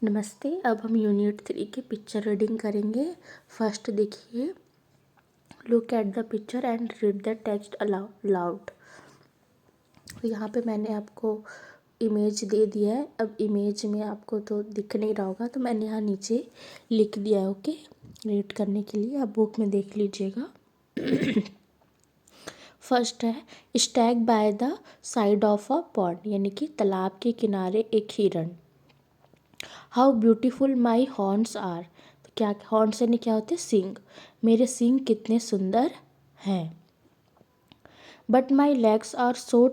नमस्ते। अब हम यूनिट 3 की पिक्चर रीडिंग करेंगे। फर्स्ट देखिए, look at the picture and read the text allowed. यहाँ पे मैंने आपको इमेज दे दिया है। अब इमेज में आपको तो दिख नहीं रहा होगा, तो मैंने यहाँ नीचे लिख दिया है। ओके, रीड करने के लिए आप बुक में देख लीजिएगा। फर्स्ट है, stag by the side of a pond, यानी कि तालाब के किनारे एक हिरण। How beautiful my horns are, तो क्या हॉर्न्स यानी क्या होते हैं? सींग। मेरे सींग कितने सुंदर हैं। But my legs are so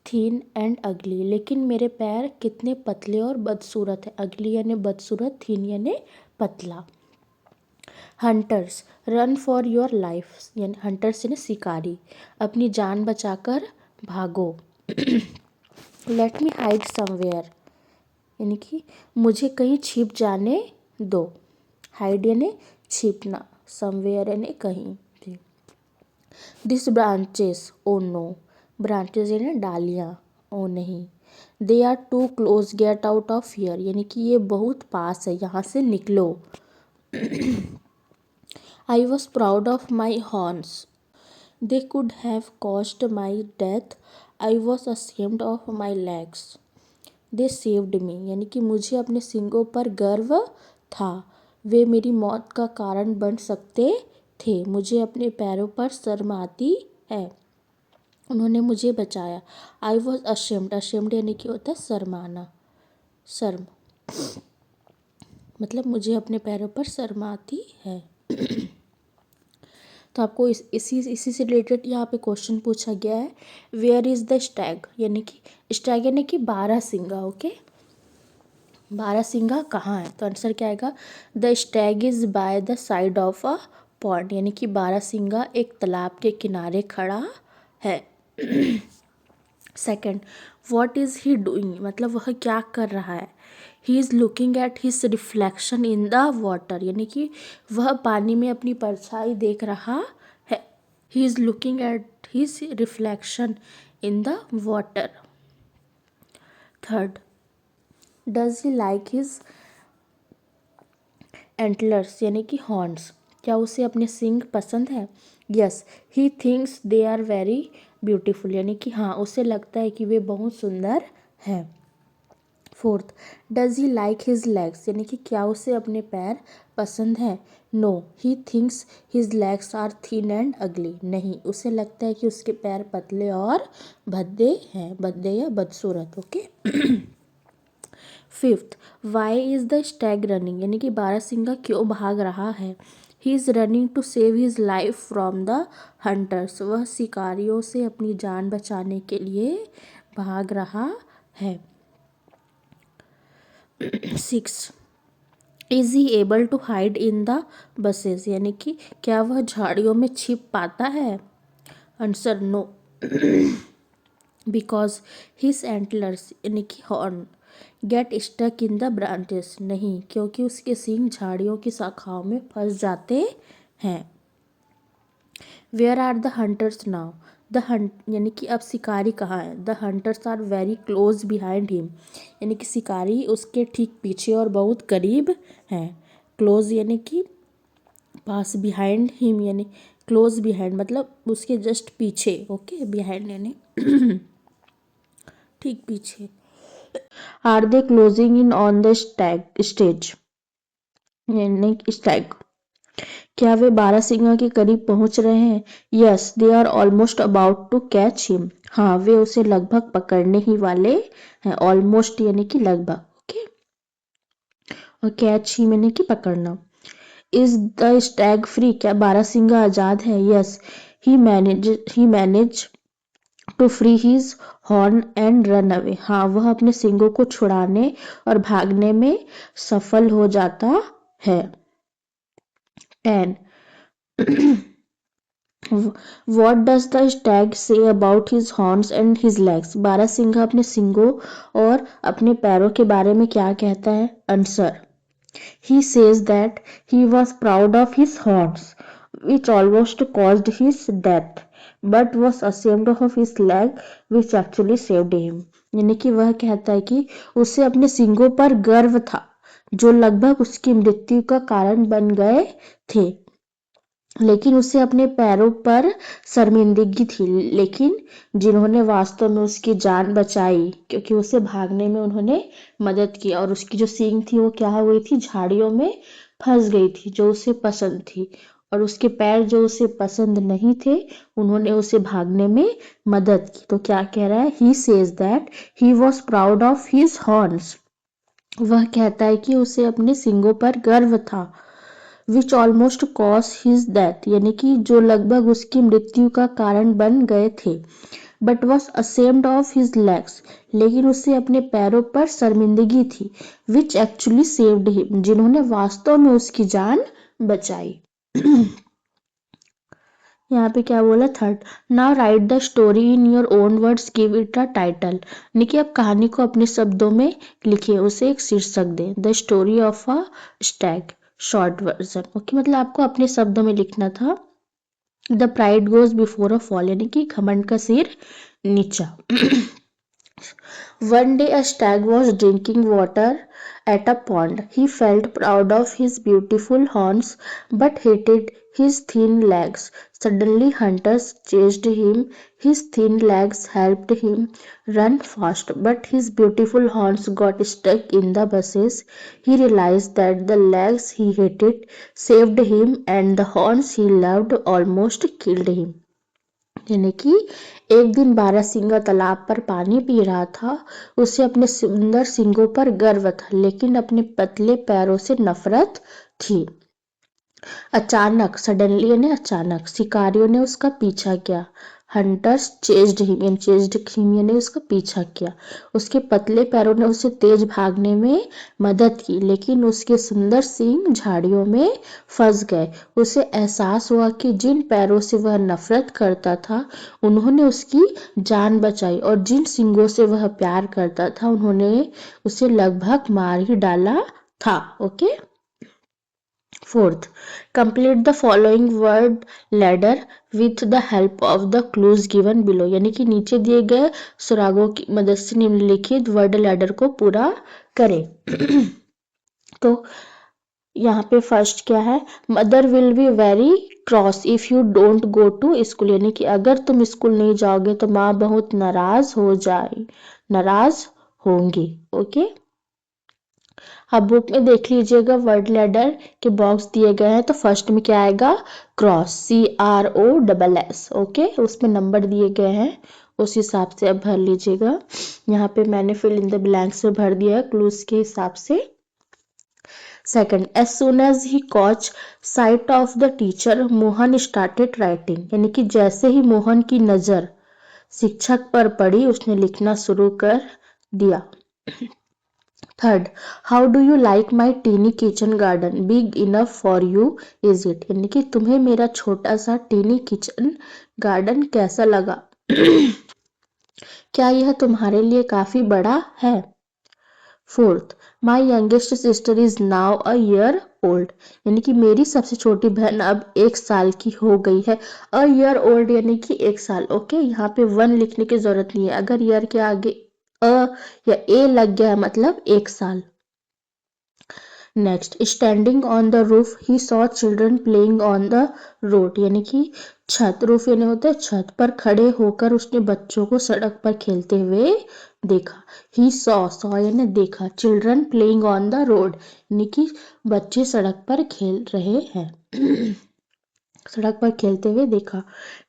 thin and ugly, लेकिन मेरे पैर कितने पतले और बदसूरत है। अगली यानी बदसूरत, थीन यानी पतला। Hunters run for your life, यानी हंटर्स यानी शिकारी, अपनी जान बचाकर भागो। लेट मी हाइड समवेयर, यानी कि मुझे कहीं छिप जाने दो। हाइड यानी छिपना, समवेयर यानी कहीं भी। This branches, oh no, branches यानी डालियाँ, ओ नहीं। They are too close, get out of here, यानी कि ये बहुत पास है, यहाँ से निकलो। I was proud of my horns, they could have caused my death. I was ashamed of my legs, they saved me, यानी कि मुझे अपने सींगों पर गर्व था, वे मेरी मौत का कारण बन सकते थे। मुझे अपने पैरों पर शर्म आती है, उन्होंने मुझे बचाया। आई वॉज अशेम्ड, अशेम्ड यानी कि होता है शर्माना, शर्म, मतलब मुझे अपने पैरों पर शर्म आती है। तो आपको इसी से रिलेटेड यहाँ पे क्वेश्चन पूछा गया है। वेयर इज़ द स्टैग, यानी कि स्टैग यानी कि बारहसिंगा। ओके, बारहसिंगा कहाँ है? तो आंसर क्या आएगा? The Stag is by the side of a pond, यानी कि बारहसिंगा एक तालाब के किनारे खड़ा है। Second, what is he doing, मतलब वह क्या कर रहा है। He is looking at his reflection in the water, यानी कि वह पानी में अपनी परछाई देख रहा है। He is looking at his reflection in the water. Third, does he like his antlers, यानी कि हॉर्न्स, क्या उसे अपने सींग पसंद है। Yes, he thinks they are very beautiful, यानी कि हाँ, उसे लगता है कि वे बहुत सुंदर हैं। Fourth, does he like his legs, यानी कि क्या उसे अपने पैर पसंद हैं। No, he thinks his legs are thin and ugly, नहीं, उसे लगता है कि उसके पैर पतले और भद्दे हैं, भद्दे या बदसूरत। Okay. Fifth, why is the stag running, यानी कि बारहसिंगा क्यों भाग रहा है। He is running to save his life from the hunters, वह शिकारियों से अपनी जान बचाने के लिए भाग रहा है। Six, is he able to hide in the bushes, यानी कि क्या वह झाड़ियों में छिप पाता है। Answer no, because his antlers, यानी कि horn, get stuck in the branches, नहीं, क्योंकि उसके सींग झाड़ियों की शाखाओं में फंस जाते हैं। Where are the hunters now, the hunt, यानी कि अब शिकारी कहाँ है। The hunters are very close behind him, यानी कि शिकारी उसके ठीक पीछे और बहुत करीब हैं। क्लोज यानी कि पास, बिहाइंड हिम यानी क्लोज बिहाइंड, मतलब उसके जस्ट पीछे। ओके, बिहाइंड यानी ठीक पीछे। Are they closing in on the stag, यानी स्टैग, क्या वे बारहसिंगा के करीब पहुंच रहे हैं। Yes, they are almost about to catch him, हाँ, वे उसे लगभग पकड़ने ही वाले हैं। ऑलमोस्ट यानी कि लगभग। ओके, और कैच हिम यानी कि पकड़ना। इज द स्टैग फ्री, क्या बारहसिंगा आजाद है। Yes, he manage to free his horn and run away, हाँ, वह अपने सींगों को छुड़ाने और भागने में सफल हो जाता है। 10, what does the stag say about his horns and his legs, बारहसिंगा अपने सींगों और अपने पैरों के बारे में क्या कहता है। Answer, he says that he was proud of his horns which almost caused his death, but was ashamed of his leg which actually saved him, यानी कि वह कहता है कि उसे अपने सींगों पर गर्व था जो लगभग उसकी मृत्यु का कारण बन गए थे, लेकिन उसे अपने पैरों पर शर्मिंदगी थी। लेकिन जिन्होंने वास्तव में उसकी जान बचाई, क्योंकि उसे भागने में उन्होंने मदद की, और उसकी जो सींग थी वो क्या हो गई थी, झाड़ियों में फंस गई थी जो उसे पसंद थी, और उसके पैर जो उसे पसंद नहीं थे उन्होंने उसे भागने में मदद की। तो क्या कह रहा है, he says that he was proud of his horns. वह कहता है कि उसे अपने सींगों पर गर्व था। विच ऑलमोस्ट कॉज हिज डेथ, यानी कि जो लगभग उसकी मृत्यु का कारण बन गए थे। But was ashamed of his legs, लेकिन उसे अपने पैरों पर शर्मिंदगी थी। विच एक्चुअली सेव्ड हिम, जिन्होंने वास्तव में उसकी जान बचाई। यहाँ पे क्या बोला, third, now right the story in your own words, give it a title, यानी कि अब कहानी को अपने शब्दों में लिखिए, उसे एक शीर्षक दें। The story of a Stag, short version. Okay, मतलब आपको अपने शब्दों में लिखना था। The pride goes before a fall, यानी कि घमंड का सिर नीचा। One day a stag was drinking water at a pond. He felt proud of his beautiful horns but hated his thin legs. Suddenly hunters chased him. His thin legs helped him run fast, but his beautiful horns got stuck in the bushes. He realized that the legs he hated saved him and the horns he loved almost killed him. यानी कि एक दिन बारहसिंगा तालाब पर पानी P रहा था। उसे अपने सुंदर सींगों पर गर्व था, लेकिन अपने पतले पैरों से नफरत थी। अचानक, सडनली यानी अचानक, शिकारियों ने उसका पीछा किया। हंटर्स चेज्ड हिम यानी उसका पीछा किया। उसके पतले पैरों ने उसे तेज भागने में मदद की, लेकिन उसके सुंदर सींग झाड़ियों में फंस गए। उसे एहसास हुआ कि जिन पैरों से वह नफरत करता था उन्होंने उसकी जान बचाई, और जिन सींगों से वह प्यार करता था उन्होंने उसे लगभग मार ही डाला था। Okay, fourth, complete the following word ladder with the help of the clues given below, यानी कि नीचे दिए गए सुरागों की मदद से निम्नलिखित वर्ड लैडर को पूरा करें। तो यहाँ पे फर्स्ट क्या है, mother will be very cross if you don't go to school, यानी कि अगर तुम स्कूल नहीं जाओगे तो माँ बहुत नाराज होंगी। ओके, अब बुक में देख लीजिएगा, वर्ड लैडर के बॉक्स दिए गए हैं। तो फर्स्ट में क्या आएगा, क्रॉस, CROSS। ओके, उसमें नंबर दिए गए हैं, उस हिसाब से अब भर लीजिएगा। यहाँ पे मैंने फिल इन द ब्लैंक से भर दिया है क्लूज के हिसाब से। Second, as soon as he caught sight of the teacher Mohan started writing, यानी कि जैसे ही मोहन की नजर शिक्षक पर पड़ी उसने लिखना शुरू कर दिया। Third, how do you like my tiny kitchen garden, big enough for you is it, यानी कि तुम्हें मेरा छोटा सा टीनी किचन गार्डन कैसा लगा, क्या यह तुम्हारे लिए काफी बड़ा है। Fourth, my youngest sister is now a year old, यानी कि मेरी सबसे छोटी बहन अब 1 साल की हो गई है। अ ईयर ओल्ड यानी कि 1 साल। ओके, यहाँ पे 1 लिखने की जरूरत नहीं है, अगर ईयर के आगे अ या ए लग गया मतलब 1 साल। Next, standing on the roof he saw children playing on the road, यानी कि छत, रूफ यानी होता है छत पर खड़े होकर उसने बच्चों को सड़क पर खेलते हुए देखा। ही सॉ यानी देखा, children playing on the road यानी कि बच्चे सड़क पर खेल रहे हैं। सड़क पर खेलते हुए देखा।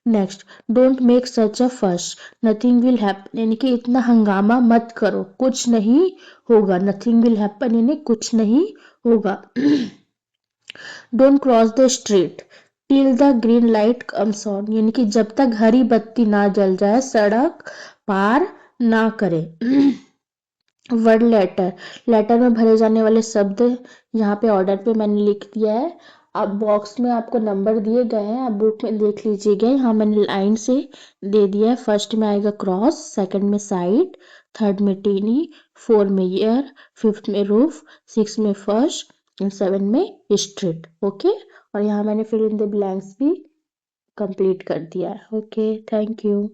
नेक्स्ट, डोंट मेक सच अ फस, नथिंग विल हैपन, यानी कि इतना हंगामा मत करो, कुछ नहीं होगा। नथिंग विल हैपन यानी कुछ नहीं होगा। Don't cross the street till the green light comes on, यानी कि जब तक हरी बत्ती ना जल जाए सड़क पार ना करे। वर्ड लेटर में भरे जाने वाले शब्द यहाँ पे ऑर्डर पे मैंने लिख दिया है। अब बॉक्स में आपको नंबर दिए गए हैं, आप बुक में देख लीजिएगा। यहाँ मैंने लाइन से दे दिया है। फर्स्ट में आएगा क्रॉस, सेकंड में साइड, थर्ड में टीनी, 4 में ईयर, 5th में रूफ, 6 में फर्श, 7 में स्ट्रीट। ओके, और यहाँ मैंने फिल इन द ब्लैंक्स भी कंप्लीट कर दिया है। Okay, thank you.